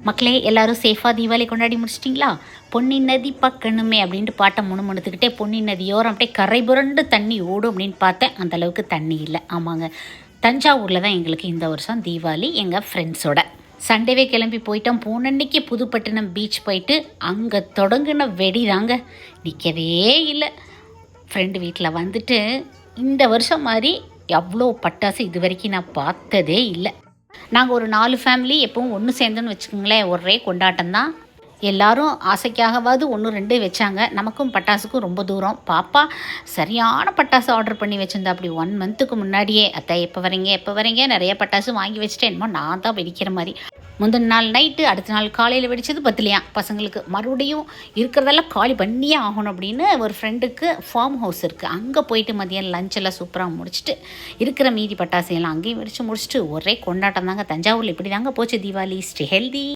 மக்களே எல்லாரும் சேஃபாக தீபாவளி கொண்டாடி முடிச்சிட்டிங்களா? பொன்னி நதி பக்கணுமே அப்படின்ட்டு பாட்டை முணுமுணுத்துக்கிட்டே பொன்னி நதியோரம் அப்படியே கரை புரண்டு தண்ணி ஓடும் அப்படின்னு பார்த்தேன். அந்தளவுக்கு தண்ணி இல்லை. ஆமாங்க, தஞ்சாவூரில் தான் எங்களுக்கு இந்த வருஷம் தீபாவளி எங்கள் ஃப்ரெண்ட்ஸோட. சண்டேவே கிளம்பி போயிட்டோம். போனன்னைக்கு புதுப்பட்டினம் பீச் போயிட்டு அங்கே தொடங்கின வெடி தாங்க நிற்கவே இல்லை. ஃப்ரெண்டு வீட்டில் வந்துட்டு இந்த வருஷம் மாதிரி எவ்வளோ பட்டாசு இது வரைக்கும் நான் பார்த்ததே இல்லை. நாங்கள் ஒரு 4 ஃபேமிலி எப்பவும் ஒன்று சேர்ந்தோன்னு வச்சுக்கோங்களேன், ஒரே கொண்டாட்டம் தான். எல்லோரும் ஆசைக்காகவாது 1 2 வச்சாங்க. நமக்கும் பட்டாசுக்கும் ரொம்ப தூரம். பாப்பா சரியான பட்டாசு ஆர்டர் பண்ணி வச்சுருந்தா. அப்படி 1 மந்த்துக்கு முன்னாடியே அத்தை எப்போ வரீங்க நிறைய பட்டாசு வாங்கி வச்சுட்டேன். என்னமோ நான் தான் வெடிக்கிற மாதிரி. முந்தின நாள் நைட்டு அடுத்த நாள் காலையில் வெடித்தது பத்தலையாம் பசங்களுக்கு. மறுபடியும் இருக்கிறதெல்லாம் காலி பண்ணியே ஆகணும் அப்படின்னு ஒரு ஃப்ரெண்டுக்கு ஃபார்ம் ஹவுஸ் இருக்குது. அங்கே போயிட்டு மதியம் லஞ்செல்லாம் சூப்பராக முடிச்சுட்டு இருக்கிற மீதி பட்டாசையெல்லாம் அங்கேயும் வெடித்து முடிச்சுட்டு ஒரே கொண்டாட்டம் தாங்க. தஞ்சாவூரில் இப்படி தாங்க போச்சு தீபாவளி. Stay healthy.